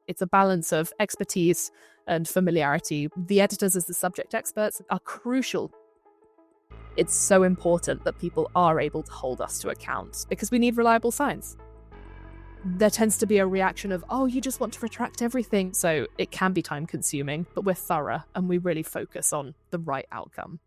It's a balance of expertise and familiarity. The editors, as the subject experts, are crucial. It's so important that people are able to hold us to account because we need reliable science. There tends to be a reaction of, oh, you just want to retract everything. So it can be time consuming, but we're thorough and we really focus on the right outcome.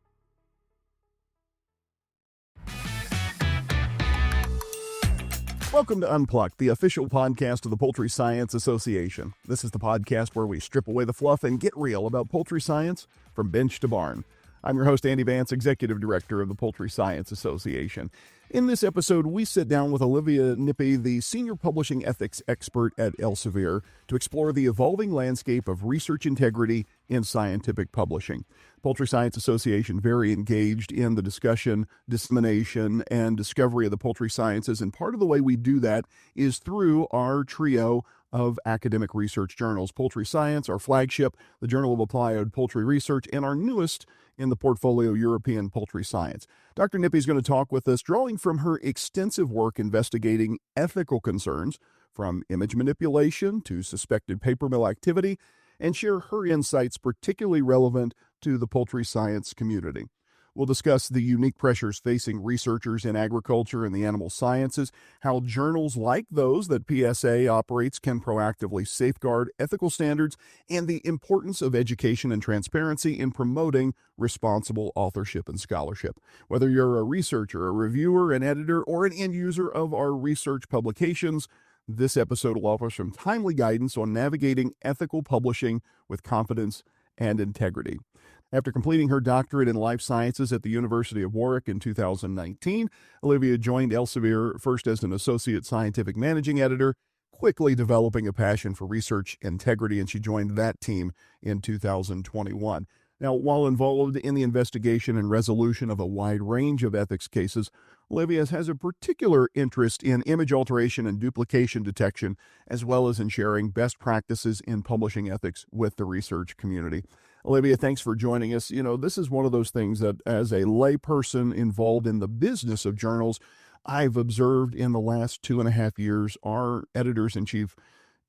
Welcome to Unplugged, the official podcast of the Poultry Science Association. This is the podcast where we strip away the fluff and get real about poultry science from bench to barn. I'm your host, Andy Vance, Executive Director of the Poultry Science Association. In this episode, we sit down with Olivia Nippe, the Senior Publishing Ethics Expert at Elsevier, to explore the evolving landscape of research integrity in scientific publishing. Poultry Science Association very engaged in the discussion, dissemination, and discovery of the poultry sciences, and part of the way we do that is through our trio of academic research journals. Poultry Science, our flagship, the Journal of Applied Poultry Research, and our newest in the portfolio, European Poultry Science. Dr. Nippe is going to talk with us, drawing from her extensive work investigating ethical concerns, from image manipulation to suspected paper mill activity, and share her insights particularly relevant to the poultry science community. We'll discuss the unique pressures facing researchers in agriculture and the animal sciences, how journals like those that PSA operates can proactively safeguard ethical standards, and the importance of education and transparency in promoting responsible authorship and scholarship. Whether you're a researcher, a reviewer, an editor, or an end user of our research publications, this episode will offer some timely guidance on navigating ethical publishing with confidence and integrity. After completing her doctorate in life sciences at the University of Warwick in 2019, Olivia joined Elsevier first as an associate scientific managing editor, quickly developing a passion for research integrity, and she joined that team in 2021. Now, while involved in the investigation and resolution of a wide range of ethics cases, Olivia has a particular interest in image alteration and duplication detection, as well as in sharing best practices in publishing ethics with the research community. Olivia, thanks for joining us. You know, this is one of those things that as a layperson involved in the business of journals, I've observed in the last 2.5 years, our editors-in-chief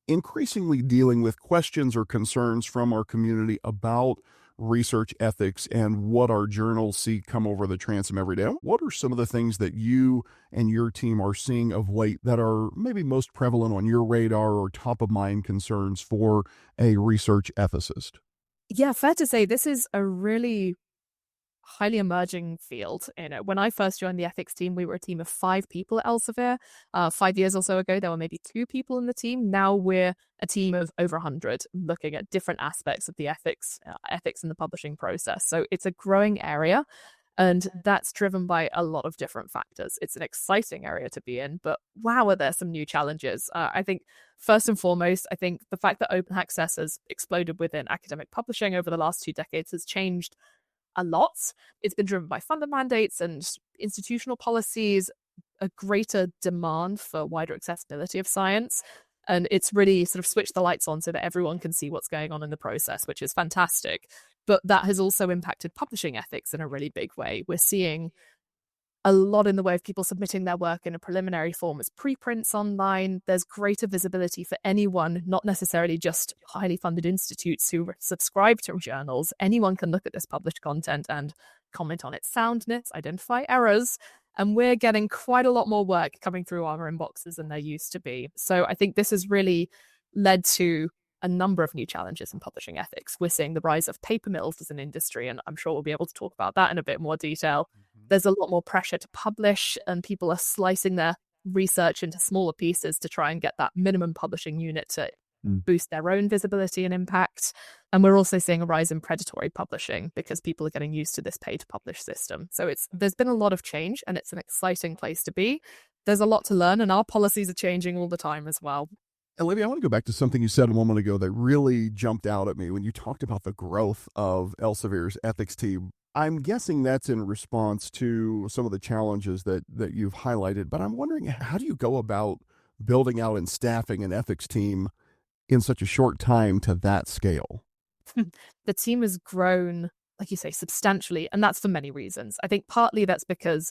increasingly dealing with questions or concerns from our community about research ethics and what our journals see come over the transom every day. What are some of the things that you and your team are seeing of late that are maybe most prevalent on your radar or top of mind concerns for a research ethicist? Yeah, fair to say this is a really highly emerging field. When I first joined the ethics team, we were a team of 5 people at Elsevier. 5 years or so ago, there were maybe 2 people in the team. Now we're a team of over 100, looking at different aspects of the ethics in the publishing process. So it's a growing area, and that's driven by a lot of different factors. It's an exciting area to be in, but wow, are there some new challenges? I think first and foremost, I think the fact that open access has exploded within academic publishing over the last 2 decades has changed a lot. It's been driven by funder mandates and institutional policies, a greater demand for wider accessibility of science. And it's really sort of switched the lights on so that everyone can see what's going on in the process, which is fantastic. But that has also impacted publishing ethics in a really big way. We're seeing a lot in the way of people submitting their work in a preliminary form as preprints online. There's greater visibility for anyone, not necessarily just highly funded institutes who subscribe to journals. Anyone can look at this published content and comment on its soundness, identify errors. And we're getting quite a lot more work coming through our inboxes than there used to be. So I think this has really led to a number of new challenges in publishing ethics. We're seeing the rise of paper mills as an industry, and I'm sure we'll be able to talk about that in a bit more detail. There's a lot more pressure to publish, and people are slicing their research into smaller pieces to try and get that minimum publishing unit to boost their own visibility and impact. And we're also seeing a rise in predatory publishing because people are getting used to this pay-to-publish system. So there's been a lot of change, and it's an exciting place to be. There's a lot to learn, and our policies are changing all the time as well. Olivia, I want to go back to something you said a moment ago that really jumped out at me when you talked about the growth of Elsevier's ethics team. I'm guessing that's in response to some of the challenges that you've highlighted, but I'm wondering, how do you go about building out and staffing an ethics team in such a short time to that scale? The team has grown, like you say, substantially, and that's for many reasons. I think partly that's because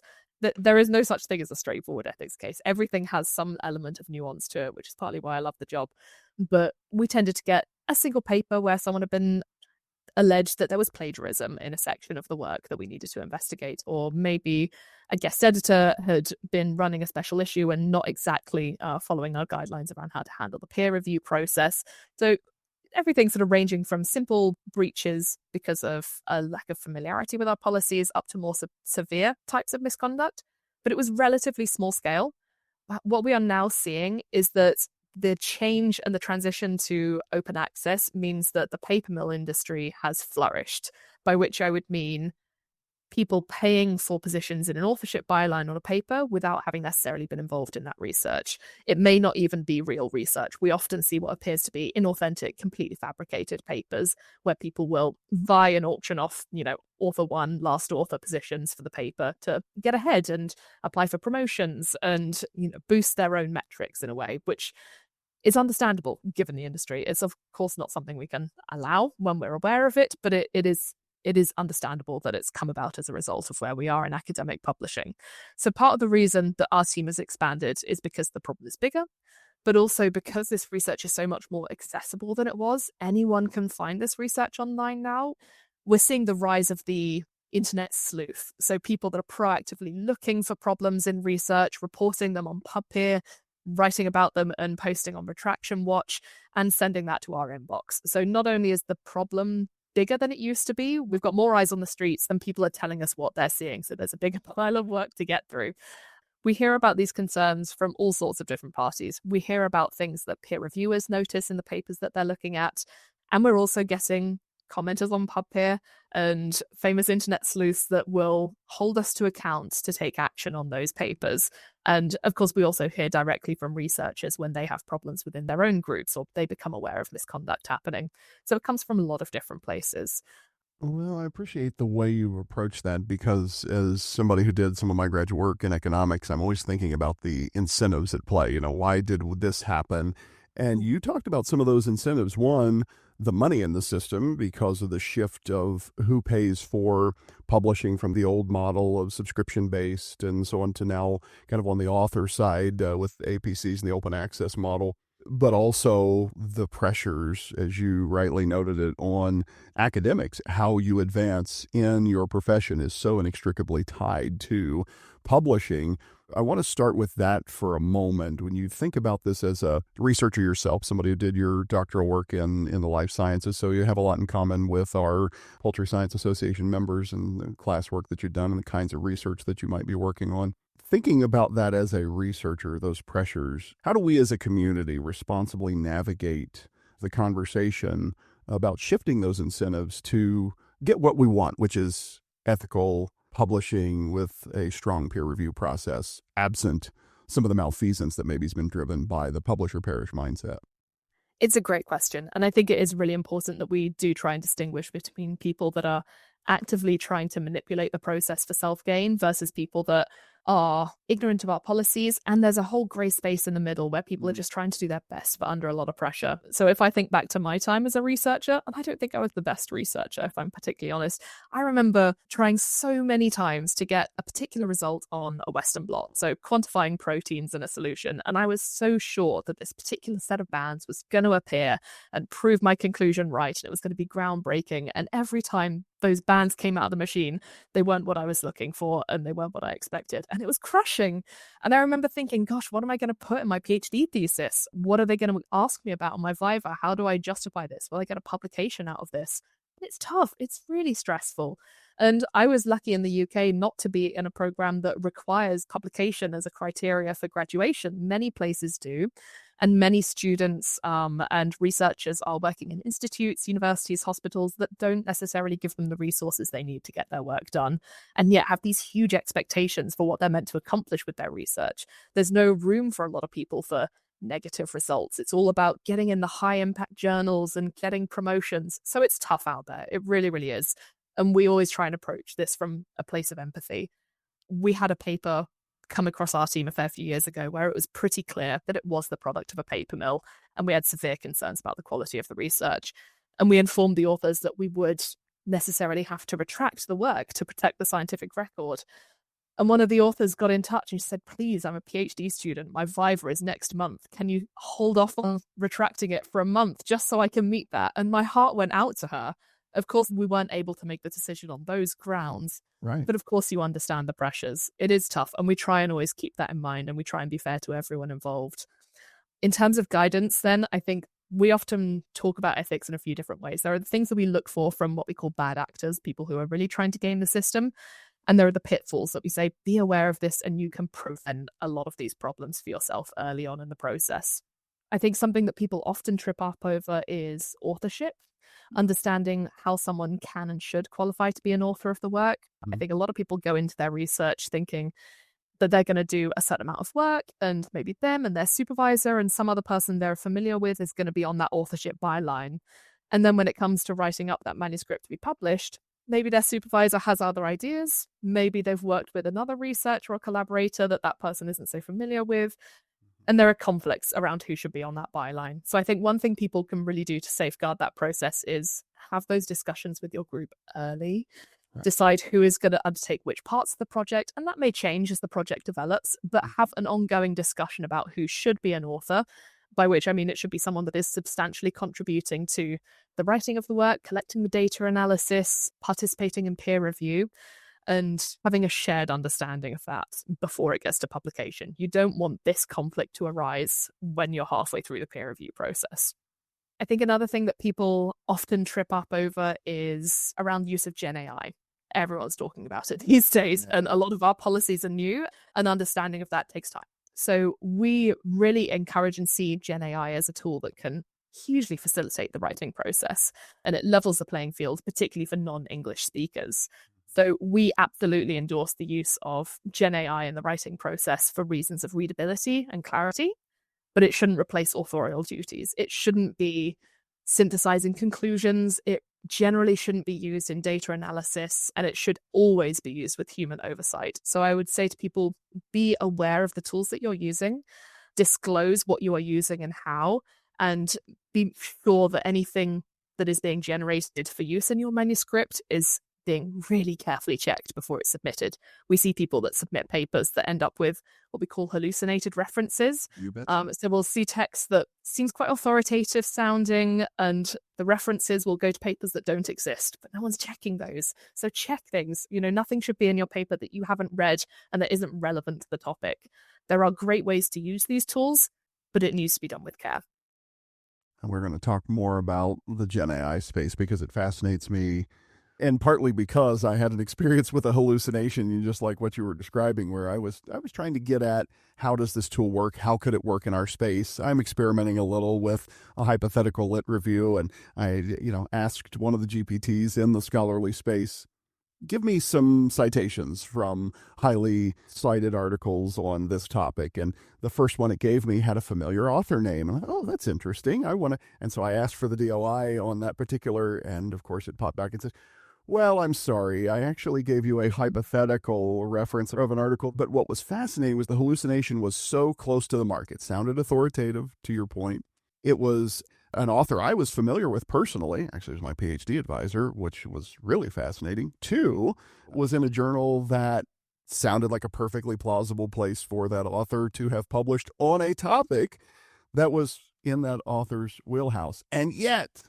there is no such thing as a straightforward ethics case. Everything has some element of nuance to it, which is partly why I love the job. But we tended to get a single paper where someone had been alleged that there was plagiarism in a section of the work that we needed to investigate, or maybe a guest editor had been running a special issue and not exactly following our guidelines around how to handle the peer review process. So everything sort of ranging from simple breaches because of a lack of familiarity with our policies up to more severe types of misconduct. But it was relatively small scale. What we are now seeing is that the change and the transition to open access means that the paper mill industry has flourished, by which I would mean people paying for positions in an authorship byline on a paper without having necessarily been involved in that research. It may not even be real research. We often see what appears to be inauthentic, completely fabricated papers where people will buy and auction off, author one, last author positions for the paper to get ahead and apply for promotions and, boost their own metrics in a way, which is understandable given the industry. It's of course not something we can allow when we're aware of it, but it is understandable that it's come about as a result of where we are in academic publishing. So part of the reason that our team has expanded is because the problem is bigger, but also because this research is so much more accessible than it was. Anyone can find this research online now. We're seeing the rise of the internet sleuth. So people that are proactively looking for problems in research, reporting them on PubPeer, writing about them and posting on Retraction Watch and sending that to our inbox. So not only is the problem bigger than it used to be, we've got more eyes on the streets and people are telling us what they're seeing. So there's a bigger pile of work to get through. We hear about these concerns from all sorts of different parties. We hear about things that peer reviewers notice in the papers that they're looking at. And we're also getting commenters on PubPeer and famous internet sleuths that will hold us to account to take action on those papers. And of course, we also hear directly from researchers when they have problems within their own groups or they become aware of misconduct happening. So it comes from a lot of different places. Well, I appreciate the way you approach that because, as somebody who did some of my graduate work in economics, I'm always thinking about the incentives at play. Why did this happen? And you talked about some of those incentives. One, the money in the system because of the shift of who pays for publishing from the old model of subscription based and so on to now kind of on the author side with APCs and the open access model. But also the pressures, as you rightly noted it, on academics. How you advance in your profession is so inextricably tied to publishing. I want to start with that for a moment. When you think about this as a researcher yourself, somebody who did your doctoral work in the life sciences, so you have a lot in common with our Poultry Science Association members and the classwork that you've done and the kinds of research that you might be working on. Thinking about that as a researcher, those pressures, how do we as a community responsibly navigate the conversation about shifting those incentives to get what we want, which is ethical publishing with a strong peer review process, absent some of the malfeasance that maybe has been driven by the publisher perish mindset? It's a great question. And I think it is really important that we do try and distinguish between people that are actively trying to manipulate the process for self-gain versus people that are ignorant of our policies. And there's a whole gray space in the middle where people are just trying to do their best but under a lot of pressure. So if I think back to my time as a researcher, and I don't think I was the best researcher, if I'm particularly honest, I remember trying so many times to get a particular result on a Western blot, so quantifying proteins in a solution. And I was so sure that this particular set of bands was going to appear and prove my conclusion right, and it was going to be groundbreaking. And every time those bands came out of the machine, they weren't what I was looking for and they weren't what I expected. And it was crushing. And I remember thinking, gosh, what am I going to put in my PhD thesis? What are they going to ask me about on my Viva? How do I justify this? Will I get a publication out of this? And it's tough. It's really stressful. And I was lucky in the UK not to be in a program that requires publication as a criteria for graduation. Many places do. And many students and researchers are working in institutes, universities, hospitals that don't necessarily give them the resources they need to get their work done, and yet have these huge expectations for what they're meant to accomplish with their research. There's no room for a lot of people for negative results. It's all about getting in the high impact journals and getting promotions. So it's tough out there. It really, really is. And we always try and approach this from a place of empathy. We had a paper come across our team a fair few years ago where it was pretty clear that it was the product of a paper mill, and we had severe concerns about the quality of the research. And we informed the authors that we would necessarily have to retract the work to protect the scientific record. And one of the authors got in touch and she said, please, I'm a PhD student. My Viva is next month. Can you hold off on retracting it for a month just so I can meet that? And my heart went out to her. Of course, we weren't able to make the decision on those grounds. Right. But of course, you understand the pressures. It is tough. And we try and always keep that in mind and we try and be fair to everyone involved. In terms of guidance, then, I think we often talk about ethics in a few different ways. There are the things that we look for from what we call bad actors, people who are really trying to game the system. And there are the pitfalls that we say, be aware of this and you can prevent a lot of these problems for yourself early on in the process. I think something that people often trip up over is authorship, understanding how someone can and should qualify to be an author of the work. I think a lot of people go into their research thinking that they're going to do a certain amount of work and maybe them and their supervisor and some other person they're familiar with is going to be on that authorship byline. And then when it comes to writing up that manuscript to be published, maybe their supervisor has other ideas. Maybe they've worked with another researcher or collaborator that that person isn't so familiar with. And there are conflicts around who should be on that byline. So I think one thing people can really do to safeguard that process is have those discussions with your group early. Right. Decide who is going to undertake which parts of the project, and that may change as the project develops, but have an ongoing discussion about who should be an author, by which I mean it should be someone that is substantially contributing to the writing of the work, collecting the data analysis, participating in peer review, and having a shared understanding of that before it gets to publication. You don't want this conflict to arise when you're halfway through the peer review process. I think another thing that people often trip up over is around use of Gen AI. Everyone's talking about it these days, and a lot of our policies are new, and understanding of that takes time. So we really encourage and see Gen AI as a tool that can hugely facilitate the writing process, and it levels the playing field, particularly for non-English speakers. So we absolutely endorse the use of Gen AI in the writing process for reasons of readability and clarity, but it shouldn't replace authorial duties. It shouldn't be synthesizing conclusions. It generally shouldn't be used in data analysis, and it should always be used with human oversight. So I would say to people, be aware of the tools that you're using, disclose what you are using and how, and be sure that anything that is being generated for use in your manuscript is being really carefully checked before it's submitted. We see people that submit papers that end up with what we call hallucinated references. You bet. So we'll see text that seems quite authoritative sounding, and the references will go to papers that don't exist, but no one's checking those. So check things. Nothing should be in your paper that you haven't read and that isn't relevant to the topic. There are great ways to use these tools, but it needs to be done with care. And we're going to talk more about the Gen AI space because it fascinates me. And partly because I had an experience with a hallucination, just like what you were describing, where I was trying to get at how does this tool work? How could it work in our space? I'm experimenting a little with a hypothetical lit review, and I, asked one of the GPTs in the scholarly space, give me some citations from highly cited articles on this topic. And the first one it gave me had a familiar author name. And I thought, oh, that's interesting. And so I asked for the DOI on that particular, and of course it popped back and says, well, I'm sorry, I actually gave you a hypothetical reference of an article, but what was fascinating was the hallucination was so close to the mark. It sounded authoritative, to your point. It was an author I was familiar with personally. Actually, it was my PhD advisor, which was really fascinating. Two, was in a journal that sounded like a perfectly plausible place for that author to have published on a topic that was in that author's wheelhouse. And yet,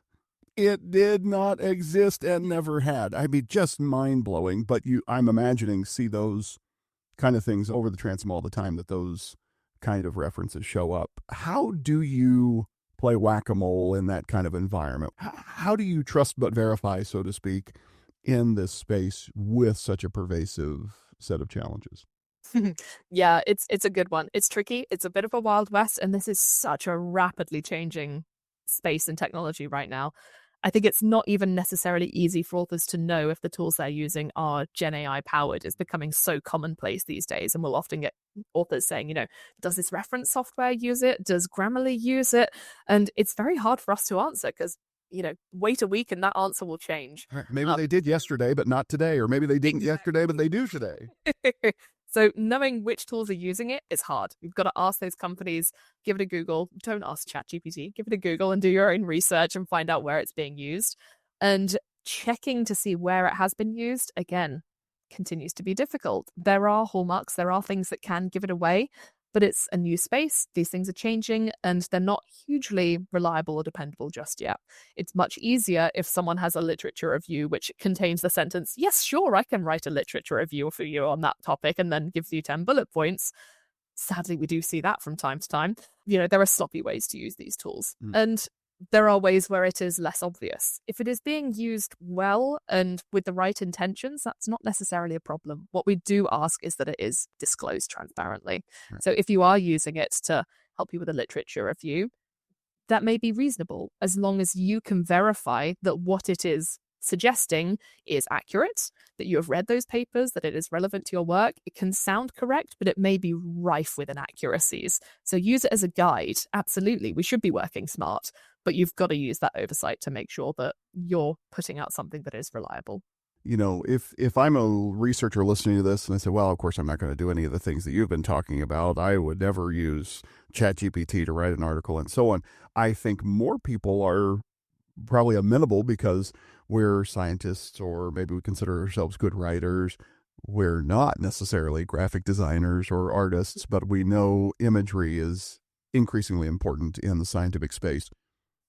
it did not exist and never had. I mean, just mind-blowing, but I'm imagining see those kind of things over the transom all the time, that those kind of references show up. How do you play whack-a-mole in that kind of environment? How do you trust but verify, so to speak, in this space with such a pervasive set of challenges? Yeah, it's a good one. It's tricky. It's a bit of a wild west, and this is such a rapidly changing space and technology right now. I think it's not even necessarily easy for authors to know if the tools they're using are Gen AI powered. It's becoming so commonplace these days, and we'll often get authors saying, does this reference software use it? Does Grammarly use it? And it's very hard for us to answer because, wait a week and that answer will change. Right. Maybe they did yesterday, but not today. Or maybe they didn't yesterday, but they do today. So knowing which tools are using it is hard. You've got to ask those companies, give it a Google. Don't ask ChatGPT, give it a Google and do your own research and find out where it's being used. And checking to see where it has been used, again, continues to be difficult. There are hallmarks, there are things that can give it away, but it's a new space. These things are changing and they're not hugely reliable or dependable just yet. It's much easier if someone has a literature review which contains the sentence, yes, sure, I can write a literature review for you on that topic, and then gives you 10 bullet points. Sadly, we do see that from time to time. There are sloppy ways to use these tools. And there are ways where it is less obvious. If it is being used well and with the right intentions, that's not necessarily a problem. What we do ask is that it is disclosed transparently. Right. So if you are using it to help you with a literature review, that may be reasonable as long as you can verify that what it is suggesting is accurate, that you have read those papers, that it is relevant to your work. It can sound correct, but it may be rife with inaccuracies. So use it as a guide. Absolutely, we should be working smart, but you've got to use that oversight to make sure that you're putting out something that is reliable. If I'm a researcher listening to this and I say, well, of course, I'm not going to do any of the things that you've been talking about. I would never use ChatGPT to write an article and so on. I think more people are probably amenable because we're scientists, or maybe we consider ourselves good writers. We're not necessarily graphic designers or artists, but we know imagery is increasingly important in the scientific space.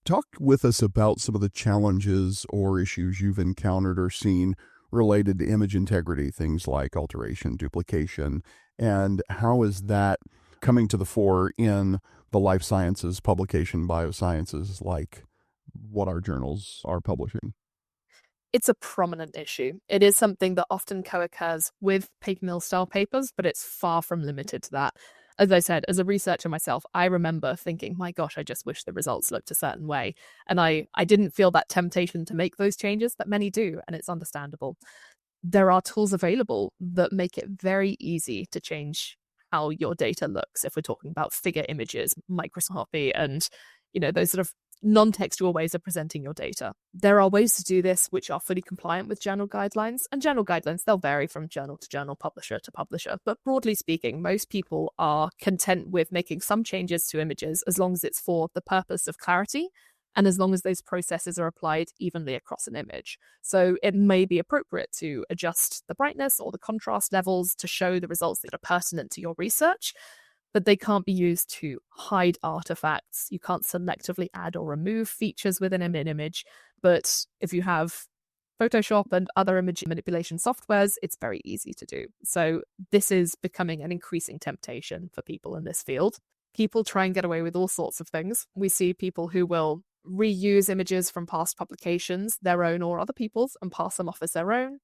Talk with us about some of the challenges or issues you've encountered or seen related to image integrity, things like alteration, duplication, and how is that coming to the fore in the life sciences publication, biosciences, like what our journals are publishing? It's a prominent issue. It is something that often co-occurs with paper mill style papers, but it's far from limited to that. As I said, as a researcher myself, I remember thinking, my gosh, I just wish the results looked a certain way. And I didn't feel that temptation to make those changes, but many do, and it's understandable. There are tools available that make it very easy to change how your data looks. If we're talking about figure images, microscopy, and those sort of non-textual ways of presenting your data. There are ways to do this which are fully compliant with journal guidelines, and journal guidelines, they'll vary from journal to journal, publisher to publisher. But broadly speaking, most people are content with making some changes to images as long as it's for the purpose of clarity and as long as those processes are applied evenly across an image. So it may be appropriate to adjust the brightness or the contrast levels to show the results that are pertinent to your research, but they can't be used to hide artifacts. You can't selectively add or remove features within an image. But if you have Photoshop and other image manipulation softwares, it's very easy to do. So this is becoming an increasing temptation for people in this field. People try and get away with all sorts of things. We see people who will reuse images from past publications, their own or other people's, and pass them off as their own.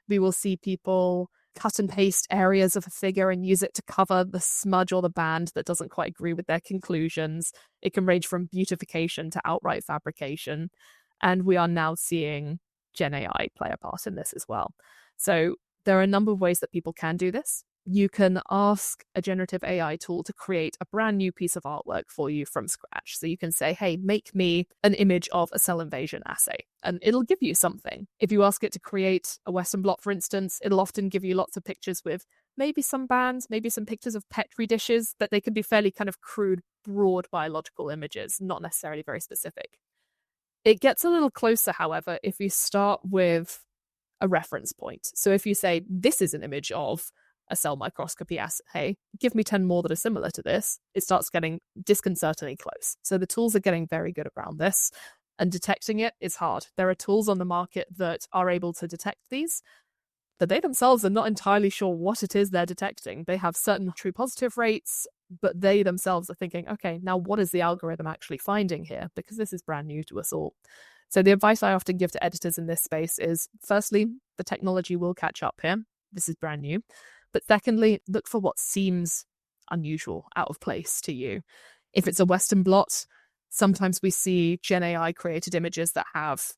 We will see people cut and paste areas of a figure and use it to cover the smudge or the band that doesn't quite agree with their conclusions. It can range from beautification to outright fabrication. And we are now seeing Gen AI play a part in this as well. So there are a number of ways that people can do this. You can ask a generative AI tool to create a brand new piece of artwork for you from scratch. So you can say, hey, make me an image of a cell invasion assay, and it'll give you something. If you ask it to create a Western blot, for instance, it'll often give you lots of pictures with maybe some bands, maybe some pictures of Petri dishes, but they can be fairly kind of crude, broad biological images, not necessarily very specific. It gets a little closer, however, if you start with a reference point. So if you say, this is an image of a cell microscopy assay, give me 10 more that are similar to this, it starts getting disconcertingly close. So the tools are getting very good around this, and detecting it is hard. There are tools on the market that are able to detect these, but they themselves are not entirely sure what it is they're detecting. They have certain true positive rates, but they themselves are thinking, okay, now what is the algorithm actually finding here? Because this is brand new to us all. So the advice I often give to editors in this space is, firstly, the technology will catch up here. This is brand new. But secondly, look for what seems unusual, out of place to you. If it's a Western blot, sometimes we see Gen AI created images that have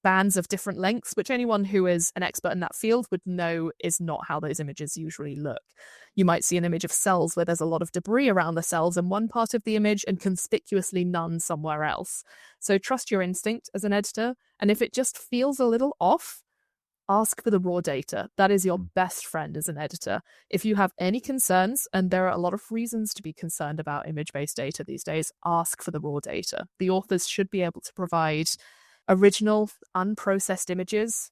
bands of different lengths, which anyone who is an expert in that field would know is not how those images usually look. You might see an image of cells where there's a lot of debris around the cells in one part of the image and conspicuously none somewhere else. So trust your instinct as an editor, and if it just feels a little off, ask for the raw data. That is your best friend as an editor. If you have any concerns, and there are a lot of reasons to be concerned about image-based data these days, ask for the raw data. The authors should be able to provide original, unprocessed images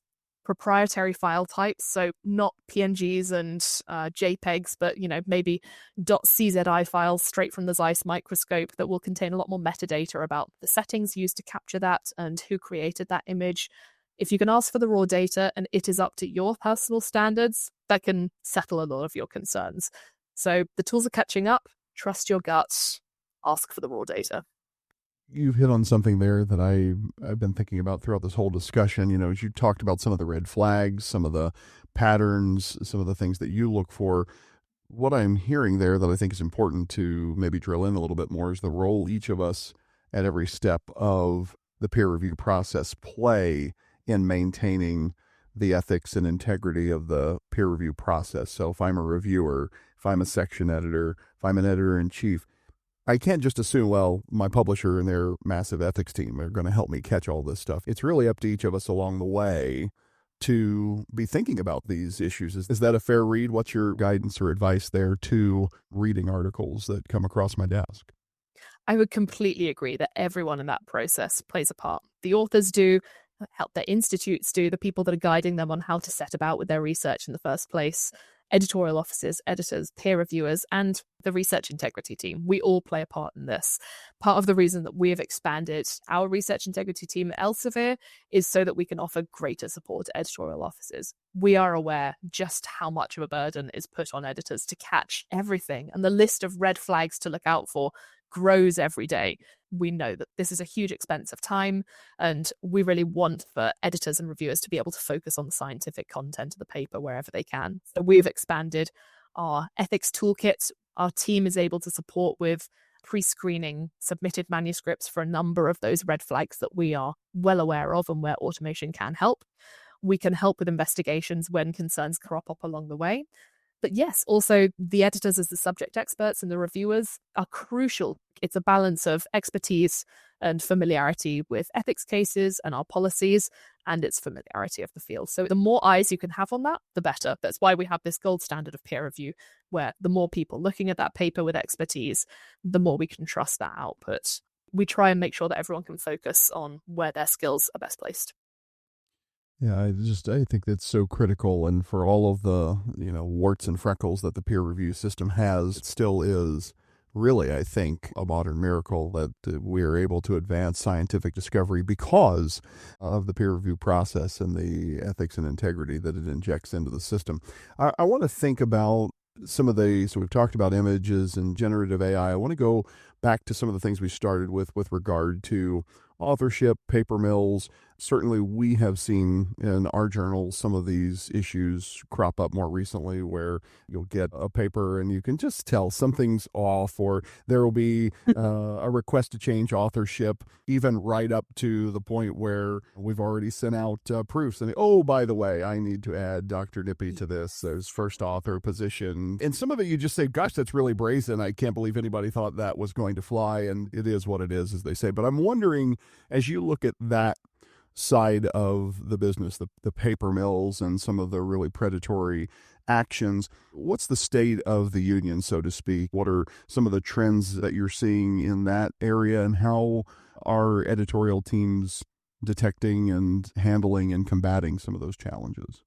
proprietary file types, so not PNGs and JPEGs, but maybe .czi files straight from the Zeiss microscope that will contain a lot more metadata about the settings used to capture that and who created that image. If you can ask for the raw data and it is up to your personal standards, that can settle a lot of your concerns. So the tools are catching up. Trust your guts. Ask for the raw data. You've hit on something there that I've been thinking about throughout this whole discussion. As you talked about some of the red flags, some of the patterns, some of the things that you look for. What I'm hearing there that I think is important to maybe drill in a little bit more is the role each of us at every step of the peer review process play in maintaining the ethics and integrity of the peer review process. So if I'm a reviewer, if I'm a section editor, if I'm an editor-in-chief, I can't just assume, well, my publisher and their massive ethics team are going to help me catch all this stuff. It's really up to each of us along the way to be thinking about these issues. Is that a fair read? What's your guidance or advice there to reading articles that come across my desk? I would completely agree that everyone in that process plays a part. The authors do, help their institutes do, the people that are guiding them on how to set about with their research in the first place, editorial offices, editors, peer reviewers, and the research integrity team. We all play a part in this. Part of the reason that we have expanded our research integrity team at Elsevier is so that we can offer greater support to editorial offices. We are aware just how much of a burden is put on editors to catch everything, and the list of red flags to look out for grows every day. We know that this is a huge expense of time, and we really want for editors and reviewers to be able to focus on the scientific content of the paper wherever they can. So we've expanded our ethics toolkit. Our team is able to support with pre-screening submitted manuscripts for a number of those red flags that we are well aware of and where automation can help. We can help with investigations when concerns crop up along the way. But yes, also the editors as the subject experts and the reviewers are crucial. It's a balance of expertise and familiarity with ethics cases and our policies, and its familiarity of the field. So the more eyes you can have on that, the better. That's why we have this gold standard of peer review, where the more people looking at that paper with expertise, the more we can trust that output. We try and make sure that everyone can focus on where their skills are best placed. Yeah, I think that's so critical, and for all of the warts and freckles that the peer review system has, it still is really, I think, a modern miracle that we are able to advance scientific discovery because of the peer review process and the ethics and integrity that it injects into the system. I want to think about some of so we've talked about images and generative AI. I want to go back to some of the things we started with regard to authorship, paper mills. Certainly we have seen in our journals some of these issues crop up more recently where you'll get a paper and you can just tell something's off, or there will be a request to change authorship, even right up to the point where we've already sent out proofs. And oh, by the way, I need to add Dr. Nippe to this. There's first author position. And some of it you just say, gosh, that's really brazen. I can't believe anybody thought that was going to fly. And it is what it is, as they say. But I'm wondering, as you look at that side of the business, the paper mills and some of the really predatory actions, what's the state of the union, so to speak? What are some of the trends that you're seeing in that area, and how are editorial teams detecting and handling and combating some of those challenges?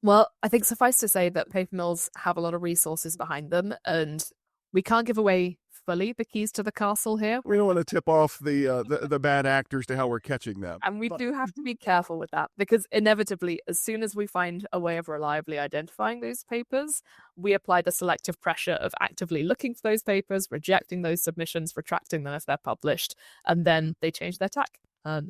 Well, I think suffice to say that paper mills have a lot of resources behind them, and we can't give away fully the keys to the castle here. We don't want to tip off the bad actors to how we're catching them. And we do have to be careful with that, because inevitably, as soon as we find a way of reliably identifying those papers, we apply the selective pressure of actively looking for those papers, rejecting those submissions, retracting them if they're published, and then they change their tack.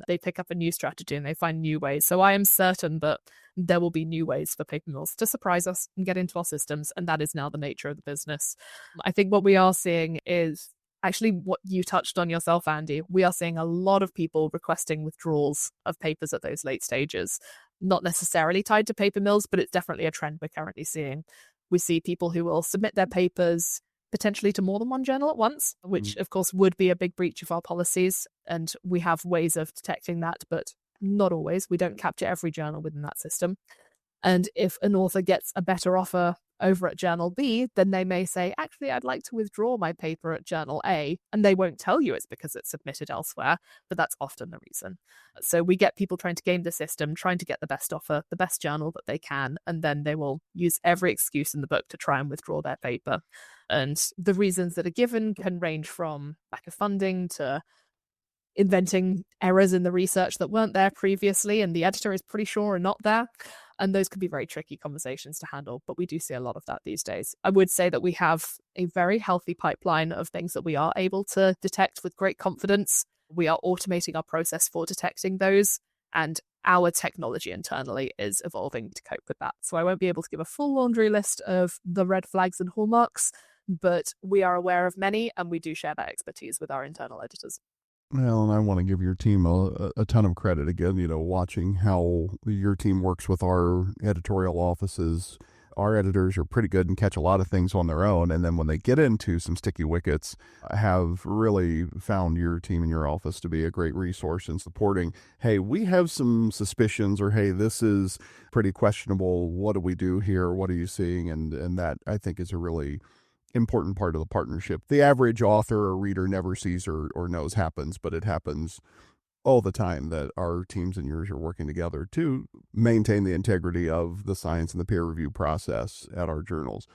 They pick up a new strategy and they find new ways. So I am certain that there will be new ways for paper mills to surprise us and get into our systems, and that is now the nature of the business. I think what we are seeing is actually what you touched on yourself, Andy. We are seeing a lot of people requesting withdrawals of papers at those late stages, not necessarily tied to paper mills, but it's definitely a trend we're currently seeing. We see people who will submit their papers potentially to more than one journal at once, which of course would be a big breach of our policies. And we have ways of detecting that, but not always. We don't capture every journal within that system. And if an author gets a better offer over at Journal B, then they may say, actually, I'd like to withdraw my paper at Journal A. And they won't tell you it's because it's submitted elsewhere, but that's often the reason. So we get people trying to game the system, trying to get the best offer, the best journal that they can, and then they will use every excuse in the book to try and withdraw their paper. And the reasons that are given can range from lack of funding to inventing errors in the research that weren't there previously and the editor is pretty sure are not there. And those can be very tricky conversations to handle, but we do see a lot of that these days. I would say that we have a very healthy pipeline of things that we are able to detect with great confidence. We are automating our process for detecting those, and our technology internally is evolving to cope with that. So I won't be able to give a full laundry list of the red flags and hallmarks, but we are aware of many, and we do share that expertise with our internal editors. Well, and I want to give your team a ton of credit again, watching how your team works with our editorial offices. Our editors are pretty good and catch a lot of things on their own. And then when they get into some sticky wickets, have really found your team in your office to be a great resource in supporting, hey, we have some suspicions, or hey, this is pretty questionable. What do we do here? What are you seeing? And that, I think, is a really important part of the partnership. The average author or reader never sees or knows happens, but it happens all the time that our teams and yours are working together to maintain the integrity of the science and the peer review process at our journals.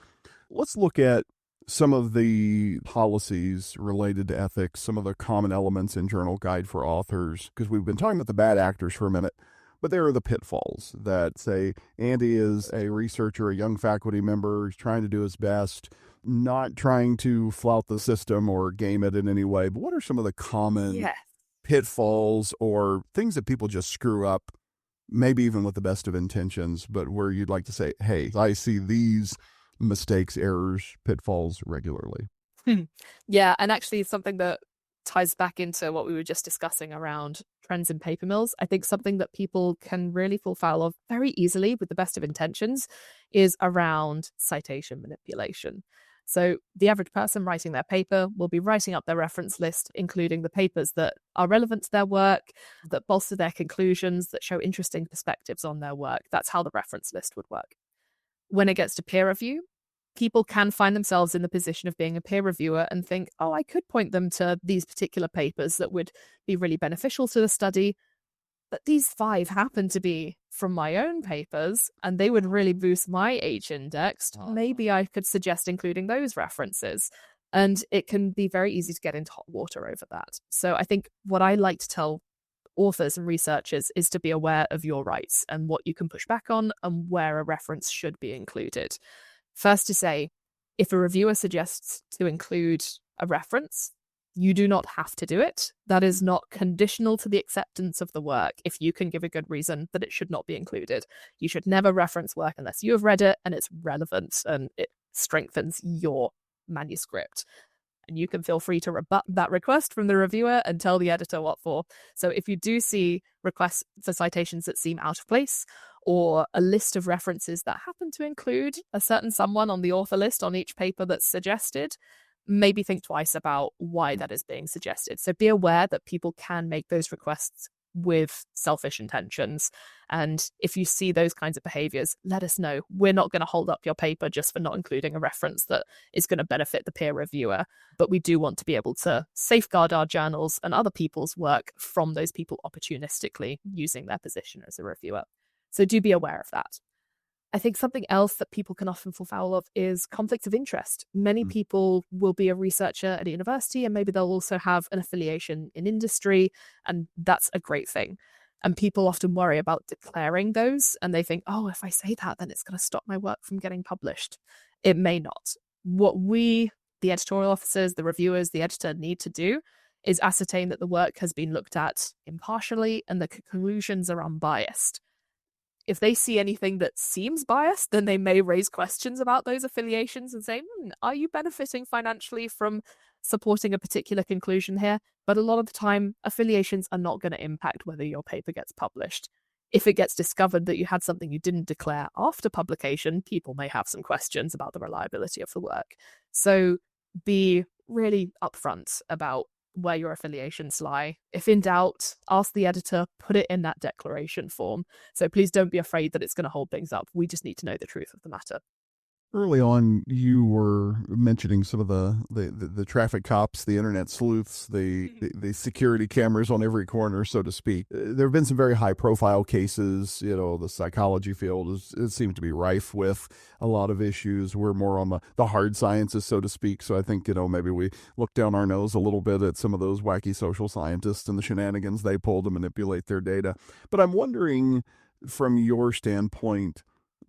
Let's look at some of the policies related to ethics, some of the common elements in Journal Guide for Authors, because we've been talking about the bad actors for a minute. But there are the pitfalls that say Andy is a researcher, a young faculty member, he's trying to do his best, not trying to flout the system or game it in any way. But what are some of the common pitfalls or things that people just screw up, maybe even with the best of intentions, but where you'd like to say, hey, I see these mistakes, errors, pitfalls regularly? Yeah, and actually something that ties back into what we were just discussing around trends in paper mills. I think something that people can really fall foul of very easily with the best of intentions is around citation manipulation. So the average person writing their paper will be writing up their reference list, including the papers that are relevant to their work, that bolster their conclusions, that show interesting perspectives on their work. That's how the reference list would work. When it gets to peer review, people can find themselves in the position of being a peer reviewer and think, oh, I could point them to these particular papers that would be really beneficial to the study. But these 5 happen to be from my own papers, and they would really boost my H index. Maybe I could suggest including those references. And it can be very easy to get into hot water over that. So I think what I like to tell authors and researchers is to be aware of your rights and what you can push back on and where a reference should be included. First to say, if a reviewer suggests to include a reference, you do not have to do it. That is not conditional to the acceptance of the work if you can give a good reason that it should not be included. You should never reference work unless you have read it and it's relevant and it strengthens your manuscript. And you can feel free to rebut that request from the reviewer and tell the editor what for. So if you do see requests for citations that seem out of place, or a list of references that happen to include a certain someone on the author list on each paper that's suggested, maybe think twice about why that is being suggested. So be aware that people can make those requests with selfish intentions. And if you see those kinds of behaviors, let us know. We're not going to hold up your paper just for not including a reference that is going to benefit the peer reviewer. But we do want to be able to safeguard our journals and other people's work from those people opportunistically using their position as a reviewer. So do be aware of that. I think something else that people can often fall foul of is conflict of interest. Many people will be a researcher at a university and maybe they'll also have an affiliation in industry, and that's a great thing. And people often worry about declaring those and they think, oh, if I say that, then it's going to stop my work from getting published. It may not. What we, the editorial officers, the reviewers, the editor need to do is ascertain that the work has been looked at impartially and the conclusions are unbiased. If they see anything that seems biased, then they may raise questions about those affiliations and say, are you benefiting financially from supporting a particular conclusion here? But a lot of the time, affiliations are not going to impact whether your paper gets published. If it gets discovered that you had something you didn't declare after publication, people may have some questions about the reliability of the work. So be really upfront about where your affiliations lie. If in doubt, ask the editor, put it in that declaration form. So please don't be afraid that it's going to hold things up. We just need to know the truth of the matter. Early on, you were mentioning some of the traffic cops, the internet sleuths, the security cameras on every corner, so to speak. There have been some very high profile cases. The psychology field it seems to be rife with a lot of issues. We're more on the hard sciences, so to speak. So I think, maybe we look down our nose a little bit at some of those wacky social scientists and the shenanigans they pull to manipulate their data. But I'm wondering, from your standpoint,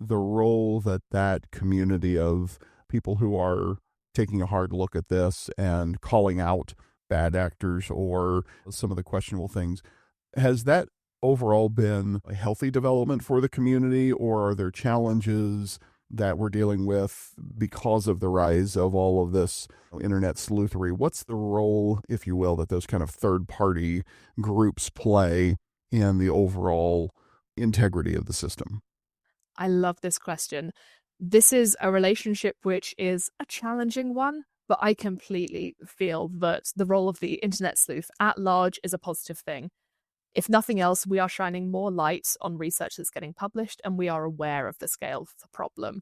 the role that community of people who are taking a hard look at this and calling out bad actors or some of the questionable things, has that overall been a healthy development for the community, or are there challenges that we're dealing with because of the rise of all of this internet sleuthery? What's the role, if you will, that those kind of third party groups play in the overall integrity of the system? I love this question. This is a relationship which is a challenging one, but I completely feel that the role of the internet sleuth at large is a positive thing. If nothing else, we are shining more light on research that's getting published, and we are aware of the scale of the problem.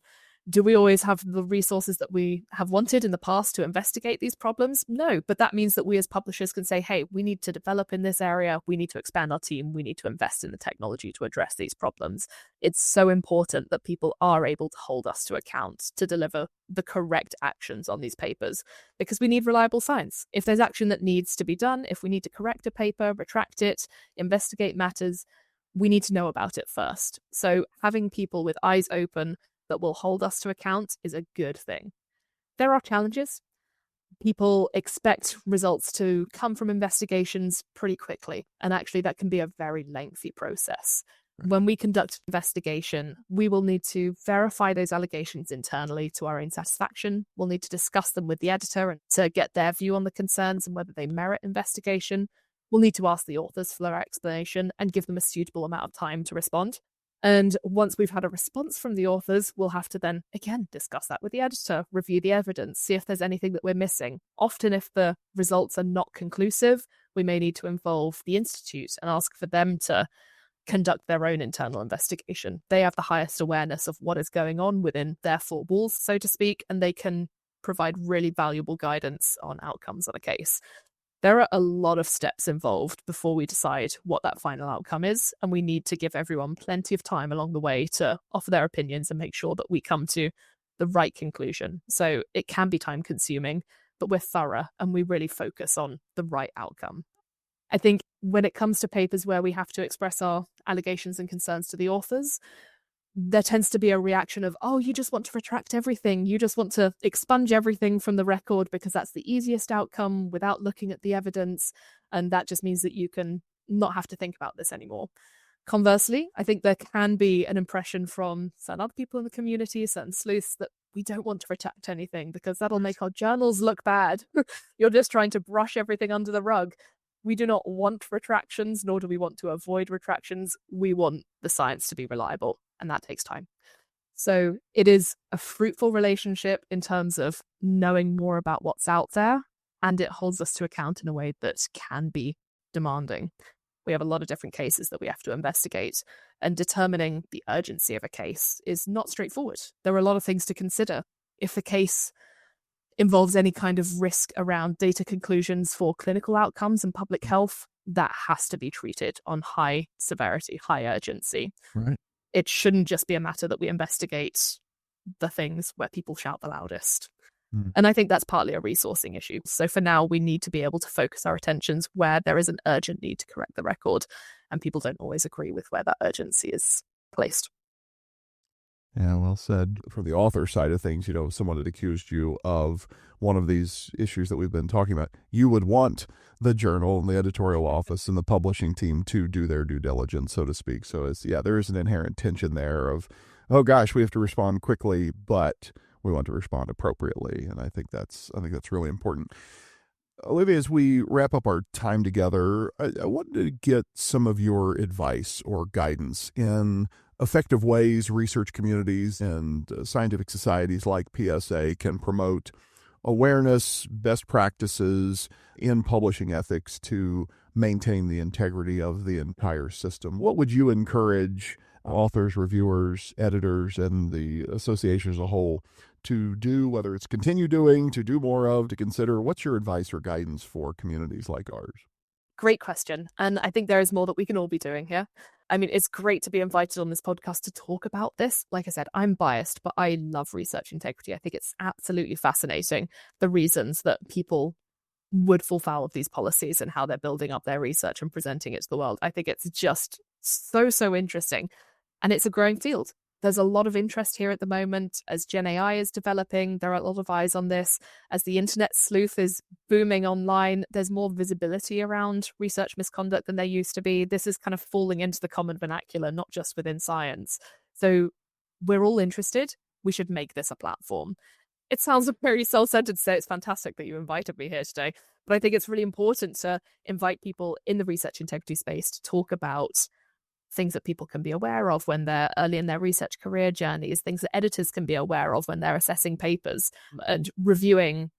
Do we always have the resources that we have wanted in the past to investigate these problems? No, but that means that we as publishers can say, hey, we need to develop in this area, we need to expand our team, we need to invest in the technology to address these problems. It's so important that people are able to hold us to account to deliver the correct actions on these papers, because we need reliable science. If there's action that needs to be done, if we need to correct a paper, retract it, investigate matters, we need to know about it first. So having people with eyes open that will hold us to account is a good thing. There are challenges. People expect results to come from investigations pretty quickly, and actually that can be a very lengthy process. When we conduct investigation, we will need to verify those allegations internally to our own satisfaction. We'll need to discuss them with the editor and to get their view on the concerns and whether they merit investigation. We'll need to ask the authors for their explanation and give them a suitable amount of time to respond. And once we've had a response from the authors, we'll have to then, again, discuss that with the editor, review the evidence, see if there's anything that we're missing. Often, if the results are not conclusive, we may need to involve the institute and ask for them to conduct their own internal investigation. They have the highest awareness of what is going on within their four walls, so to speak, and they can provide really valuable guidance on outcomes on a case. There are a lot of steps involved before we decide what that final outcome is, and we need to give everyone plenty of time along the way to offer their opinions and make sure that we come to the right conclusion. So it can be time consuming, but we're thorough and we really focus on the right outcome. I think when it comes to papers where we have to express our allegations and concerns to the authors, there tends to be a reaction of, oh, you just want to retract everything. You just want to expunge everything from the record because that's the easiest outcome without looking at the evidence. And that just means that you can not have to think about this anymore. Conversely, I think there can be an impression from certain other people in the community, certain sleuths, that we don't want to retract anything because that'll make our journals look bad. You're just trying to brush everything under the rug. We do not want retractions, nor do we want to avoid retractions. We want the science to be reliable, and that takes time. So it is a fruitful relationship in terms of knowing more about what's out there, and it holds us to account in a way that can be demanding. We have a lot of different cases that we have to investigate, and determining the urgency of a case is not straightforward. There are a lot of things to consider. If the case involves any kind of risk around data conclusions for clinical outcomes and public health, that has to be treated on high severity, high urgency. Right. It shouldn't just be a matter that we investigate the things where people shout the loudest. And I think that's partly a resourcing issue. So for now, we need to be able to focus our attentions where there is an urgent need to correct the record, and people don't always agree with where that urgency is placed. Yeah, well said. From the author side of things, if someone had accused you of one of these issues that we've been talking about, you would want the journal and the editorial office and the publishing team to do their due diligence, so to speak. So there is an inherent tension there of, oh gosh, we have to respond quickly, but we want to respond appropriately. And I think that's really important. Olivia, as we wrap up our time together, I wanted to get some of your advice or guidance in effective ways research communities and scientific societies like PSA can promote awareness, best practices in publishing ethics to maintain the integrity of the entire system. What would you encourage authors, reviewers, editors, and the association as a whole to do, whether it's continue doing, to do more of, to consider? What's your advice or guidance for communities like ours? Great question. And I think there is more that we can all be doing here. I mean, it's great to be invited on this podcast to talk about this. Like I said, I'm biased, but I love research integrity. I think it's absolutely fascinating the reasons that people would fall foul of these policies and how they're building up their research and presenting it to the world. I think it's just so interesting. And it's a growing field. There's a lot of interest here at the moment as Gen AI is developing. There are a lot of eyes on this. As the internet sleuth is booming online, there's more visibility around research misconduct than there used to be. This is kind of falling into the common vernacular, not just within science. So we're all interested. We should make this a platform. It sounds very self-centered to say it's fantastic that you invited me here today, but I think it's really important to invite people in the research integrity space to talk about things that people can be aware of when they're early in their research career journeys, things that editors can be aware of when they're assessing papers and reviewing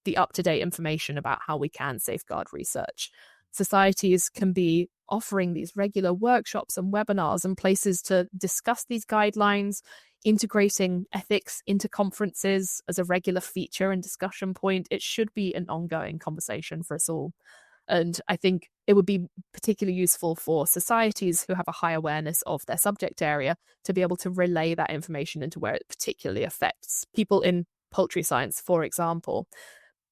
the up-to-date information about how we can safeguard research. Societies can be offering these regular workshops and webinars and places to discuss these guidelines, integrating ethics into conferences as a regular feature and discussion point. It should be an ongoing conversation for us all. And I think it would be particularly useful for societies who have a high awareness of their subject area to be able to relay that information into where it particularly affects people in poultry science, for example.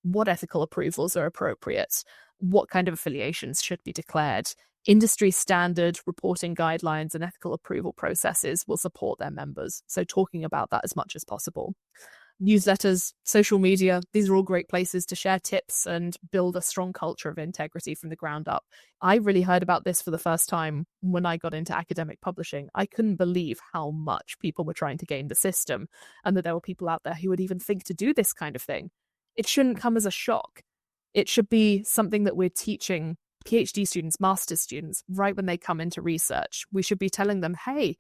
What ethical approvals are appropriate? What kind of affiliations should be declared? Industry standard reporting guidelines and ethical approval processes will support their members. So talking about that as much as possible. Newsletters, social media, these are all great places to share tips and build a strong culture of integrity from the ground up. I really heard about this for the first time when I got into academic publishing. I couldn't believe how much people were trying to game the system and that there were people out there who would even think to do this kind of thing. It shouldn't come as a shock. It should be something that we're teaching PhD students, master's students, right when they come into research. We should be telling them, hey,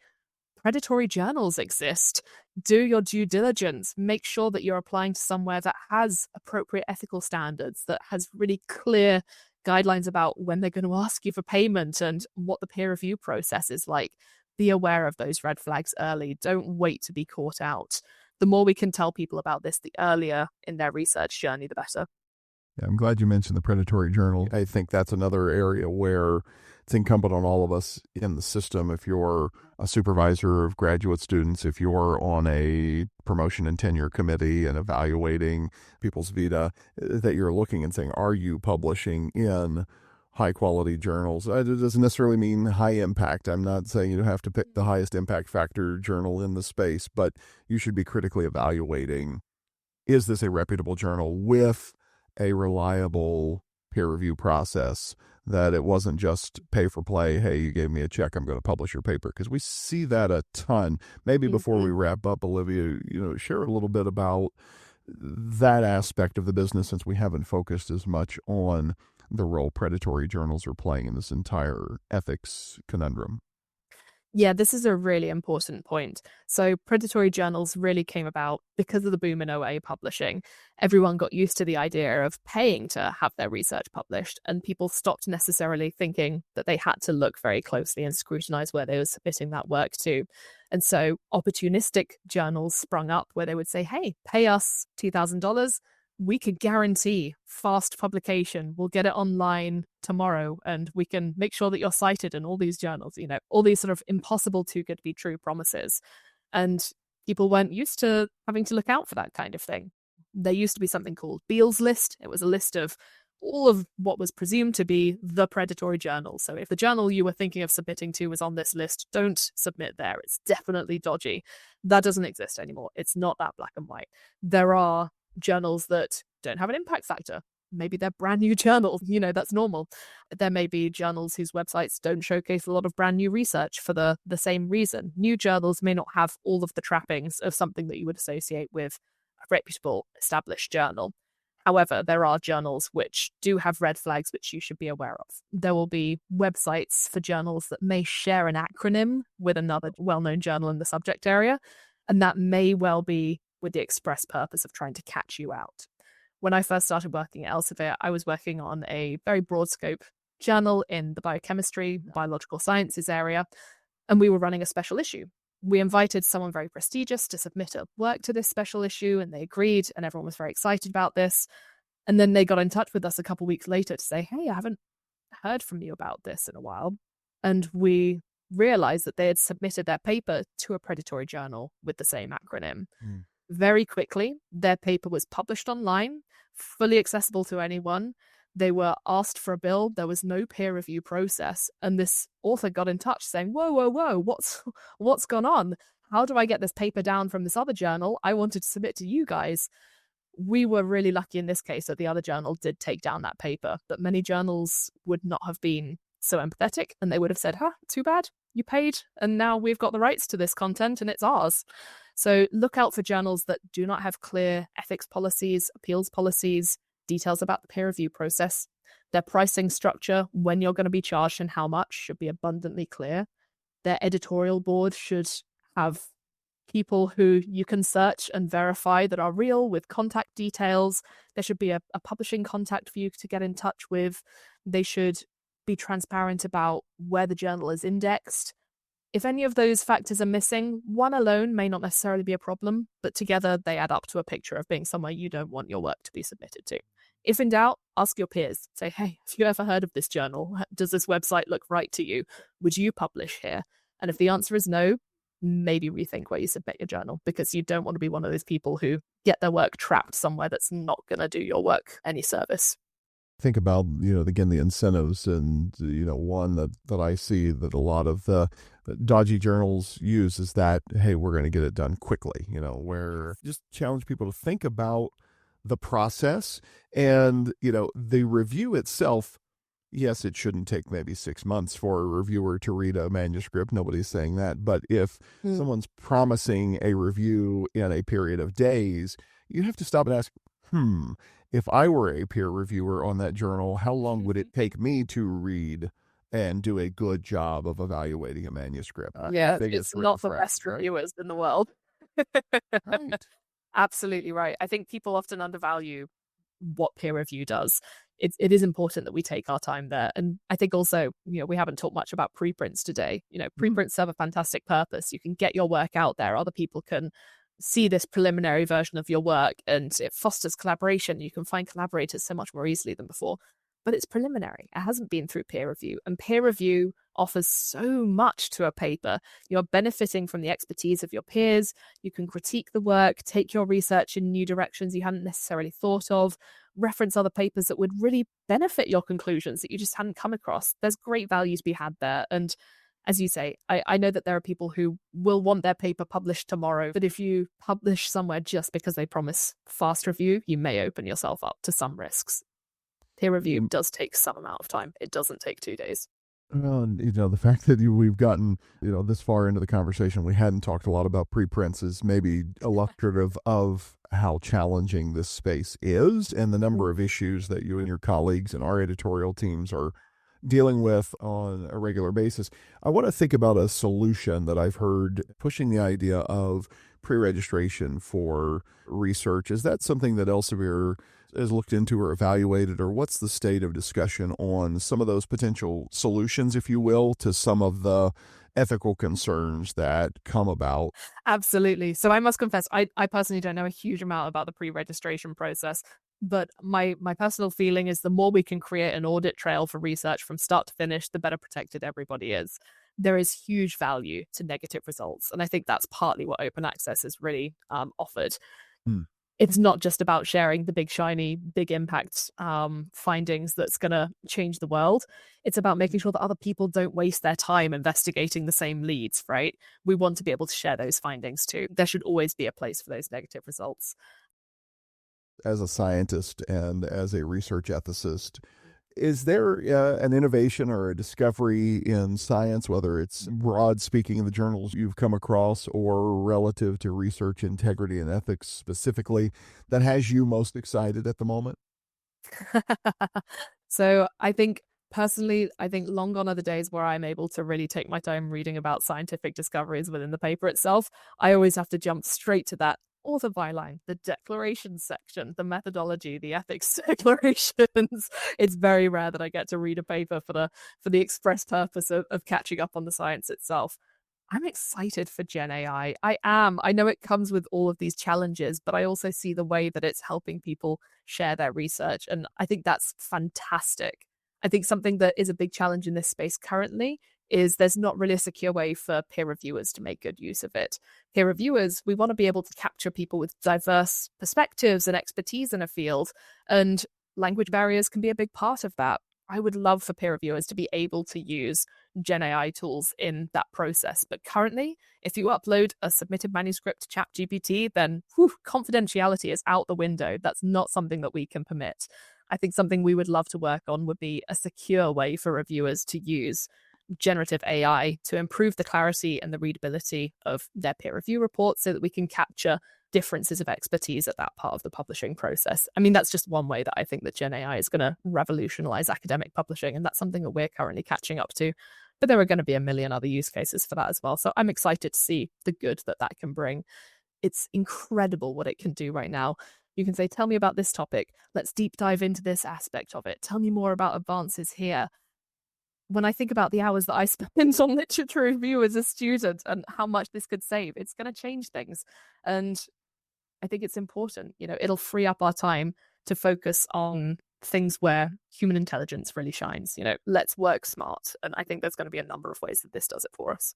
predatory journals exist. Do your due diligence. Make sure that you're applying to somewhere that has appropriate ethical standards, that has really clear guidelines about when they're going to ask you for payment and what the peer review process is like. Be aware of those red flags early. Don't wait to be caught out. The more we can tell people about this, the earlier in their research journey, the better. Yeah, I'm glad you mentioned the predatory journal. I think that's another area where it's incumbent on all of us in the system. If you're a supervisor of graduate students, if you're on a promotion and tenure committee and evaluating people's vita, that you're looking and saying, are you publishing in high quality journals? It doesn't necessarily mean high impact. I'm not saying you have to pick the highest impact factor journal in the space, but you should be critically evaluating, is this a reputable journal with a reliable peer review process, that it wasn't just pay for play. Hey, you gave me a check, I'm going to publish your paper. Because we see that a ton. Maybe before we wrap up, Olivia, share a little bit about that aspect of the business, since we haven't focused as much on the role predatory journals are playing in this entire ethics conundrum. Yeah, this is a really important point. So predatory journals really came about because of the boom in OA publishing. Everyone got used to the idea of paying to have their research published, and people stopped necessarily thinking that they had to look very closely and scrutinize where they were submitting that work to. And so opportunistic journals sprung up where they would say, hey, pay us $2,000. We could guarantee fast publication. We'll get it online tomorrow and we can make sure that you're cited in all these journals, all these sort of impossible too good to be true promises. And people weren't used to having to look out for that kind of thing. There used to be something called Beale's list. It was a list of all of what was presumed to be the predatory journal. So if the journal you were thinking of submitting to was on this list, don't submit there. It's definitely dodgy. That doesn't exist anymore. It's not that black and white. There are journals that don't have an impact factor. Maybe they're brand new journals, that's normal. There may be journals whose websites don't showcase a lot of brand new research for the same reason. New journals may not have all of the trappings of something that you would associate with a reputable, established journal. However, there are journals which do have red flags which you should be aware of. There will be websites for journals that may share an acronym with another well-known journal in the subject area, and that may well be with the express purpose of trying to catch you out. When I first started working at Elsevier, I was working on a very broad scope journal in the biochemistry, biological sciences area, and we were running a special issue. We invited someone very prestigious to submit a work to this special issue, and they agreed, and everyone was very excited about this. And then they got in touch with us a couple weeks later to say, hey, I haven't heard from you about this in a while. And we realized that they had submitted their paper to a predatory journal with the same acronym. Very quickly, their paper was published online, fully accessible to anyone. They were asked for a bill. There was no peer review process. And this author got in touch saying, whoa, what's gone on? How do I get this paper down from this other journal? I wanted to submit to you guys. We were really lucky in this case that the other journal did take down that paper, that many journals would not have been so empathetic, and they would have said, too bad, you paid, and now we've got the rights to this content and it's ours. So look out for journals that do not have clear ethics policies, appeals policies, details about the peer review process. Their pricing structure, when you're going to be charged and how much, should be abundantly clear. Their editorial board should have people who you can search and verify that are real with contact details. There should be a publishing contact for you to get in touch with. They should be transparent about where the journal is indexed. If any of those factors are missing, one alone may not necessarily be a problem, but together they add up to a picture of being somewhere you don't want your work to be submitted to. If in doubt, ask your peers. Say, hey, have you ever heard of this journal? Does this website look right to you? Would you publish here? And if the answer is no, maybe rethink where you submit your journal, because you don't want to be one of those people who get their work trapped somewhere that's not going to do your work any service. Think about, again, the incentives, and, one that I see that a lot of the dodgy journals use is that, hey, we're going to get it done quickly, where just challenge people to think about the process and, the review itself. Yes, it shouldn't take maybe 6 months for a reviewer to read a manuscript. Nobody's saying that. But if someone's promising a review in a period of days, you have to stop and ask, if I were a peer reviewer on that journal, how long would it take me to read and do a good job of evaluating a manuscript? Yeah, it's not the best reviewers in the world. Right. Absolutely right. I think people often undervalue what peer review does. It is important that we take our time there. And I think also, we haven't talked much about preprints today. Preprints serve a fantastic purpose. You can get your work out there. Other people can see this preliminary version of your work, and it fosters collaboration. You can find collaborators so much more easily than before. But it's preliminary. It hasn't been through peer review. And peer review offers so much to a paper. You're benefiting from the expertise of your peers. You can critique the work, take your research in new directions you hadn't necessarily thought of, reference other papers that would really benefit your conclusions that you just hadn't come across. There's great value to be had there. And as you say, I know that there are people who will want their paper published tomorrow, but if you publish somewhere just because they promise fast review, you may open yourself up to some risks. Peer review does take some amount of time. It doesn't take 2 days. Well, and, the fact that we've gotten, this far into the conversation, we hadn't talked a lot about preprints is maybe illustrative of how challenging this space is and the number of issues that you and your colleagues and our editorial teams are dealing with on a regular basis. I want to think about a solution that I've heard pushing the idea of pre-registration for research. Is that something that Elsevier has looked into or evaluated, or what's the state of discussion on some of those potential solutions, if you will, to some of the ethical concerns that come about? Absolutely. So I must confess, I personally don't know a huge amount about the pre-registration process, but my personal feeling is the more we can create an audit trail for research from start to finish, the better protected everybody is. There is huge value to negative results, and I think that's partly what open access has really offered. It's not just about sharing the big, shiny, big impact findings that's going to change the world. It's about making sure that other people don't waste their time investigating the same leads, right? We want to be able to share those findings too. There should always be a place for those negative results. As a scientist and as a research ethicist, is there an innovation or a discovery in science, whether it's broad speaking of the journals you've come across or relative to research integrity and ethics specifically, that has you most excited at the moment? So I think personally, long gone are the days where I'm able to really take my time reading about scientific discoveries within the paper itself. I always have to jump straight to that author byline, the declarations section, the methodology, the ethics declarations. It's very rare that I get to read a paper for the express purpose of catching up on the science itself. I'm excited for Gen AI. I am. I know it comes with all of these challenges, but I also see the way that it's helping people share their research. And I think that's fantastic. I think something that is a big challenge in this space currently is there's not really a secure way for peer reviewers to make good use of it. Peer reviewers, we want to be able to capture people with diverse perspectives and expertise in a field, and language barriers can be a big part of that. I would love for peer reviewers to be able to use Gen AI tools in that process. But currently, if you upload a submitted manuscript to ChatGPT, then confidentiality is out the window. That's not something that we can permit. I think something we would love to work on would be a secure way for reviewers to use generative AI to improve the clarity and the readability of their peer review reports so that we can capture differences of expertise at that part of the publishing process. I mean, that's just one way that I think that Gen AI is going to revolutionize academic publishing, and that's something that we're currently catching up to. But there are going to be a million other use cases for that as well. So I'm excited to see the good that that can bring. It's incredible what it can do right now. You can say, tell me about this topic. Let's deep dive into this aspect of it. Tell me more about advances here. When I think about the hours that I spend on literature review as a student and how much this could save, it's going to change things. And I think it's important. It'll free up our time to focus on things where human intelligence really shines. Let's work smart. And I think there's going to be a number of ways that this does it for us.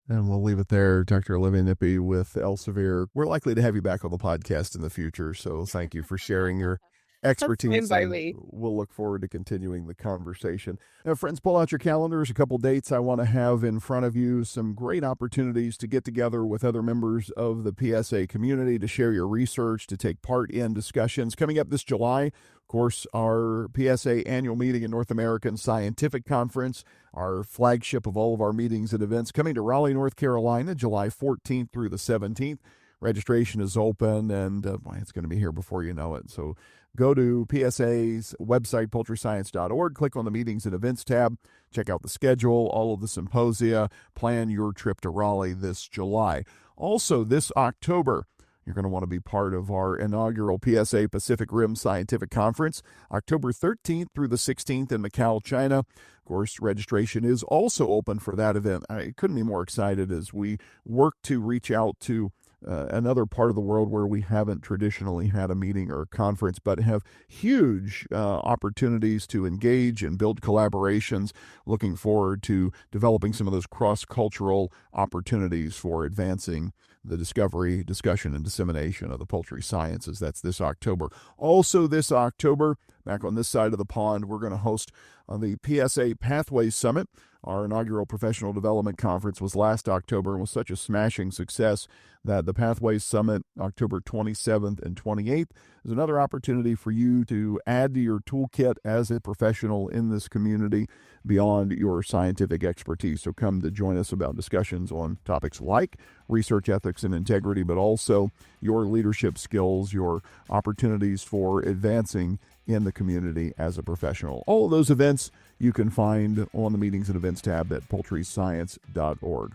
And we'll leave it there. Dr. Olivia Nippe with Elsevier. We're likely to have you back on the podcast in the future, so thank you for sharing your expertise. And we'll look forward to continuing the conversation. Now, friends, pull out your calendars. A couple dates I want to have in front of you. Some great opportunities to get together with other members of the PSA community to share your research, to take part in discussions. Coming up this July, of course, our PSA annual meeting in North American Scientific Conference, our flagship of all of our meetings and events, coming to Raleigh, North Carolina, July 14th through the 17th. Registration is open, and it's going to be here before you know it. So go to PSA's website, poultryscience.org, click on the Meetings and Events tab, check out the schedule, all of the symposia, plan your trip to Raleigh this July. Also, this October, you're going to want to be part of our inaugural PSA Pacific Rim Scientific Conference, October 13th through the 16th in Macau, China. Of course, registration is also open for that event. I couldn't be more excited as we work to reach out to another part of the world where we haven't traditionally had a meeting or a conference, but have huge opportunities to engage and build collaborations. Looking forward to developing some of those cross-cultural opportunities for advancing the discovery, discussion, and dissemination of the poultry sciences. That's this October. Also this October, back on this side of the pond, we're going to host the PSA Pathways Summit. Our inaugural professional development conference was last October and was such a smashing success that the Pathways Summit, October 27th and 28th, is another opportunity for you to add to your toolkit as a professional in this community beyond your scientific expertise. So come to join us about discussions on topics like research ethics and integrity, but also your leadership skills, your opportunities for advancing in the community as a professional. All of those events you can find on the Meetings and Events tab at poultryscience.org.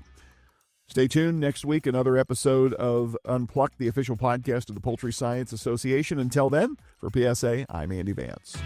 Stay tuned. Next week, another episode of Unplugged, the official podcast of the Poultry Science Association. Until then, for PSA, I'm Andy Vance.